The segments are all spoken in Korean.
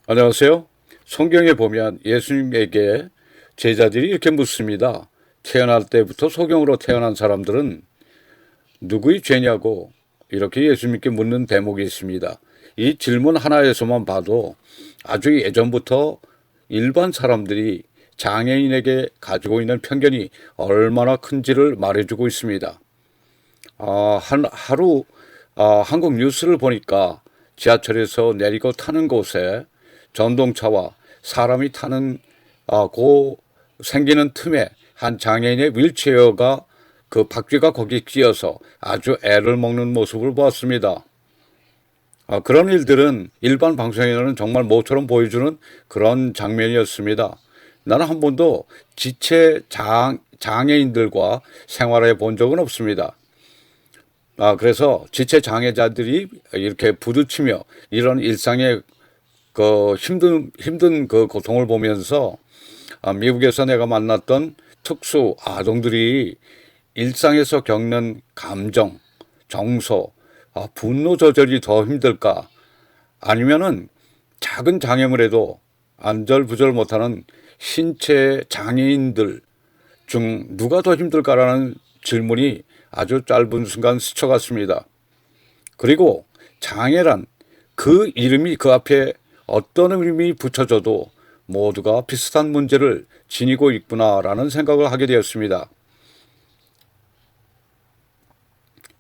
안녕하세요. 성경에 보면 예수님에게 제자들이 이렇게 묻습니다. 태어날 때부터 소경으로 태어난 사람들은 누구의 죄냐고 이렇게 예수님께 묻는 대목이 있습니다. 이 질문 하나에서만 봐도 아주 예전부터 일반 사람들이 장애인에게 가지고 있는 편견이 얼마나 큰지를 말해주고 있습니다. 하루 한국 뉴스를 보니까 지하철에서 내리고 타는 곳에 전동차와 사람이 타는 그 생기는 틈에 한 장애인의 휠체어가 그 바퀴가 거기 끼어서 아주 애를 먹는 모습을 보았습니다. 그런 일들은 일반 방송에는 정말 모처럼 보여주는 그런 장면이었습니다. 나는 한 번도 장애인들과 생활해 본 적은 없습니다. 그래서 지체 장애자들이 이렇게 부딪히며 이런 일상의 그 힘든 그 고통을 보면서 미국에서 내가 만났던 특수 아동들이 일상에서 겪는 감정, 정서, 분노 조절이 더 힘들까? 아니면은 작은 장애물에도 안절부절 못하는 신체 장애인들 중 누가 더 힘들까라는 질문이 아주 짧은 순간 스쳐갔습니다. 그리고 장애란 그 이름이 그 앞에 어떤 의미 붙여져도 모두가 비슷한 문제를 지니고 있구나라는 생각을 하게 되었습니다.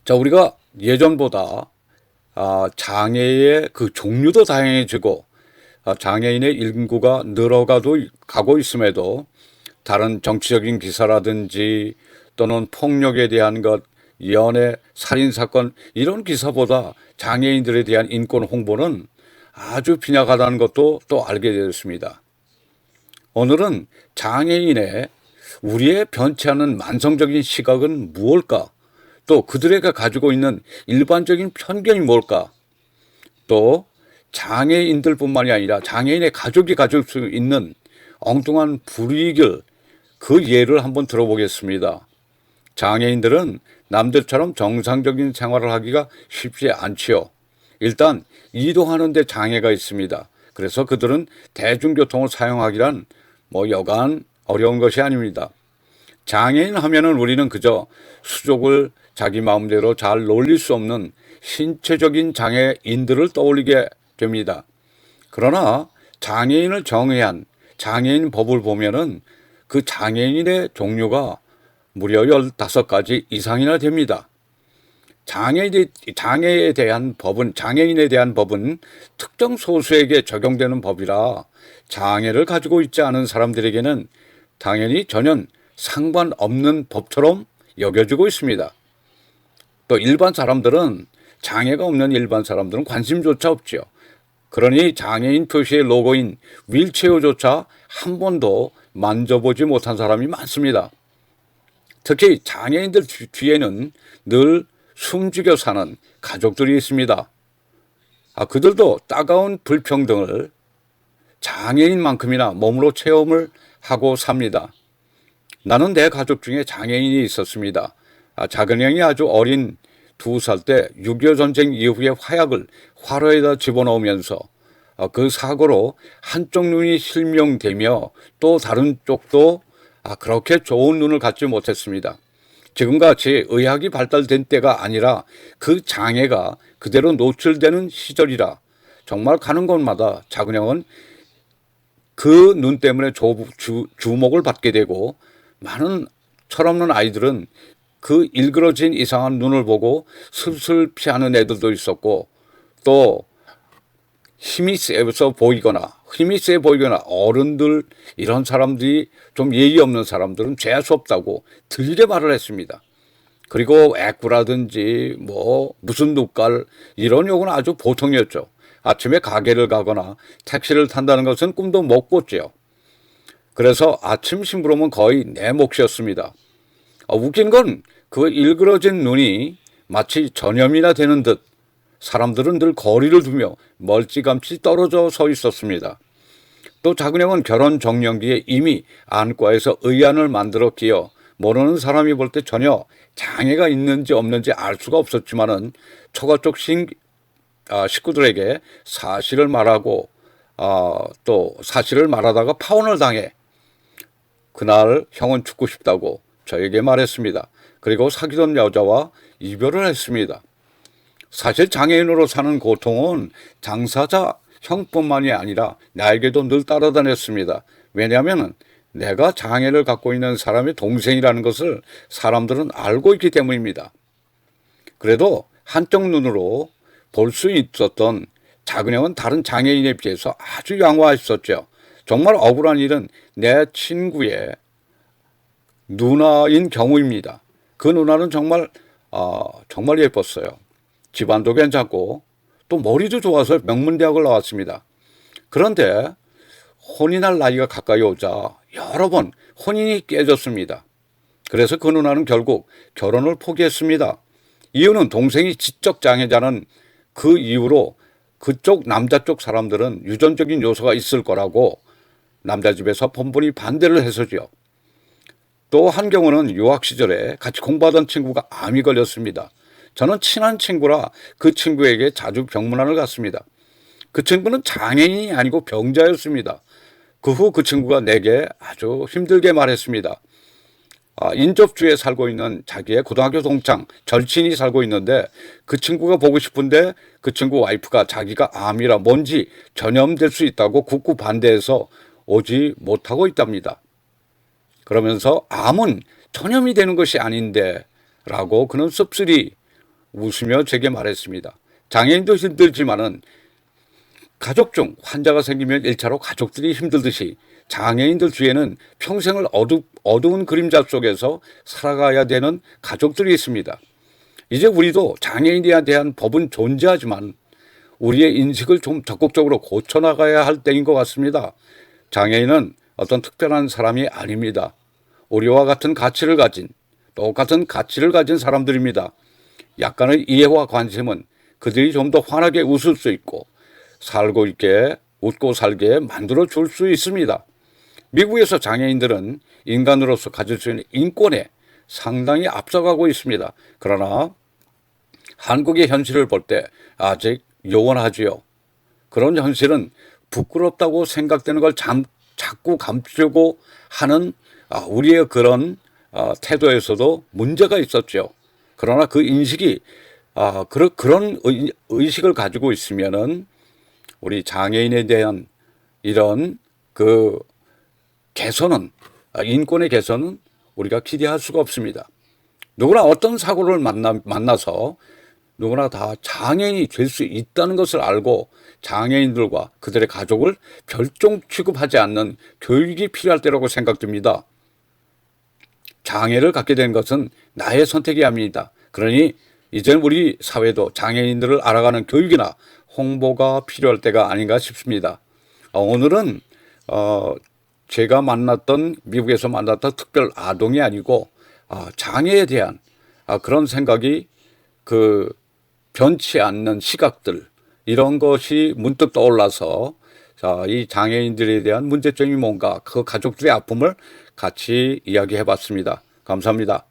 자, 우리가 예전보다 장애의 그 종류도 다양해지고 장애인의 인구가 가고 있음에도 다른 정치적인 기사라든지 또는 폭력에 대한 것, 연애, 살인 사건 이런 기사보다 장애인들에 대한 인권 홍보는 아주 빈약하다는 것도 또 알게 되었습니다. 오늘은 장애인의 우리의 변치 않는 만성적인 시각은 무엇일까? 또 그들에게 가지고 있는 일반적인 편견이 뭘까? 또 장애인들뿐만이 아니라 장애인의 가족이 가질 수 있는 엉뚱한 불이익을 그 예를 한번 들어보겠습니다. 장애인들은 남들처럼 정상적인 생활을 하기가 쉽지 않지요. 일단 이동하는 데 장애가 있습니다. 그래서 그들은 대중교통을 사용하기란 여간 어려운 것이 아닙니다. 장애인 하면은 우리는 그저 수족을 자기 마음대로 잘 놀릴 수 없는 신체적인 장애인들을 떠올리게 됩니다. 그러나 장애인을 정의한 장애인 법을 보면은 그 장애인의 종류가 무려 15가지 이상이나 됩니다. 장애인에 대한 법은 특정 소수에게 적용되는 법이라 장애를 가지고 있지 않은 사람들에게는 당연히 전혀 상관없는 법처럼 여겨지고 있습니다. 또 장애가 없는 일반 사람들은 관심조차 없지요. 그러니 장애인 표시의 로고인 휠체어조차 한 번도 만져보지 못한 사람이 많습니다. 특히 장애인들 뒤에는 늘 숨죽여 사는 가족들이 있습니다. 그들도 따가운 불평등을 장애인만큼이나 몸으로 체험을 하고 삽니다. 나는 내 가족 중에 장애인이 있었습니다. 작은 형이 아주 어린 2살 때 6.25 전쟁 이후의 화약을 화로에다 집어넣으면서 그 사고로 한쪽 눈이 실명되며 또 다른 쪽도 그렇게 좋은 눈을 갖지 못했습니다. 지금같이 의학이 발달된 때가 아니라 그 장애가 그대로 노출되는 시절이라 정말 가는 곳마다 작은 형은 그 눈 때문에 주목을 받게 되고 많은 철없는 아이들은 그 일그러진 이상한 눈을 보고 슬슬 피하는 애들도 있었고 또 힘이 세 보이거나 어른들 이런 사람들이 좀 예의 없는 사람들은 재수 없다고 들리게 말을 했습니다. 그리고 애꾸라든지 무슨 눈깔 이런 욕은 아주 보통이었죠. 아침에 가게를 가거나 택시를 탄다는 것은 꿈도 못 꿨지요. 그래서 아침 심부름은 거의 내 몫이었습니다. 웃긴 건 그 일그러진 눈이 마치 전염이나 되는 듯 사람들은 늘 거리를 두며 멀찌감치 떨어져 서 있었습니다. 또 작은 형은 결혼 정년기에 이미 안과에서 의안을 만들어 끼어 모르는 사람이 볼 때 전혀 장애가 있는지 없는지 알 수가 없었지만은 처가 쪽 식구들에게 사실을 말하고 또 사실을 말하다가 파혼을 당해 그날 형은 죽고 싶다고 저에게 말했습니다. 그리고 사귀던 여자와 이별을 했습니다. 사실 장애인으로 사는 고통은 당사자 형뿐만이 아니라 나에게도 늘 따라다녔습니다. 왜냐하면 내가 장애를 갖고 있는 사람의 동생이라는 것을 사람들은 알고 있기 때문입니다. 그래도 한쪽 눈으로 볼 수 있었던 작은 형은 다른 장애인에 비해서 아주 양호했었죠. 정말 억울한 일은 내 친구의 누나인 경우입니다. 그 누나는 정말 예뻤어요. 집안도 괜찮고 또 머리도 좋아서 명문대학을 나왔습니다. 그런데 혼인할 나이가 가까이 오자 여러 번 혼인이 깨졌습니다. 그래서 그 누나는 결국 결혼을 포기했습니다. 이유는 동생이 지적장애자는 그 이유로 그쪽 남자 쪽 사람들은 유전적인 요소가 있을 거라고 남자 집에서 번번이 반대를 해서죠. 또 한 경우는 유학 시절에 같이 공부하던 친구가 암이 걸렸습니다. 저는 친한 친구라 그 친구에게 자주 병문안을 갔습니다. 그 친구는 장애인이 아니고 병자였습니다. 그 후 그 친구가 내게 아주 힘들게 말했습니다. 인접주에 살고 있는 자기의 고등학교 동창 절친이 살고 있는데 그 친구가 보고 싶은데 그 친구 와이프가 자기가 암이라 뭔지 전염될 수 있다고 굳고 반대해서 오지 못하고 있답니다. 그러면서 암은 전염이 되는 것이 아닌데 라고 그는 씁쓸히 웃으며 제게 말했습니다. 장애인도 힘들지만은 가족 중 환자가 생기면 1차로 가족들이 힘들듯이 장애인들 뒤에는 평생을 어두운 그림자 속에서 살아가야 되는 가족들이 있습니다. 이제 우리도 장애인에 대한 법은 존재하지만 우리의 인식을 좀 적극적으로 고쳐나가야 할 때인 것 같습니다. 장애인은 어떤 특별한 사람이 아닙니다. 우리와 같은 가치를 가진 똑같은 가치를 가진 사람들입니다. 약간의 이해와 관심은 그들이 좀 더 환하게 웃을 수 있고 살고 있게 웃고 살게 만들어 줄 수 있습니다. 미국에서 장애인들은 인간으로서 가질 수 있는 인권에 상당히 앞서가고 있습니다. 그러나 한국의 현실을 볼 때 아직 요원하지요. 그런 현실은 부끄럽다고 생각되는 걸 자꾸 감추려고 하는 우리의 그런 태도에서도 문제가 있었죠. 그러나 그 인식이 그런 의식을 가지고 있으면은 우리 장애인에 대한 이런 그 개선은 인권의 개선은 우리가 기대할 수가 없습니다. 누구나 어떤 사고를 만나서 누구나 다 장애인이 될 수 있다는 것을 알고 장애인들과 그들의 가족을 별종 취급하지 않는 교육이 필요할 때라고 생각됩니다. 장애를 갖게 된 것은 나의 선택이 아닙니다. 그러니 이제는 우리 사회도 장애인들을 알아가는 교육이나 홍보가 필요할 때가 아닌가 싶습니다. 오늘은 제가 미국에서 만났던 특별 아동이 아니고 장애에 대한 그런 생각이 변치 않는 시각들 이런 것이 문득 떠올라서 이 장애인들에 대한 문제점이 뭔가 그 가족들의 아픔을 같이 이야기해 봤습니다. 감사합니다.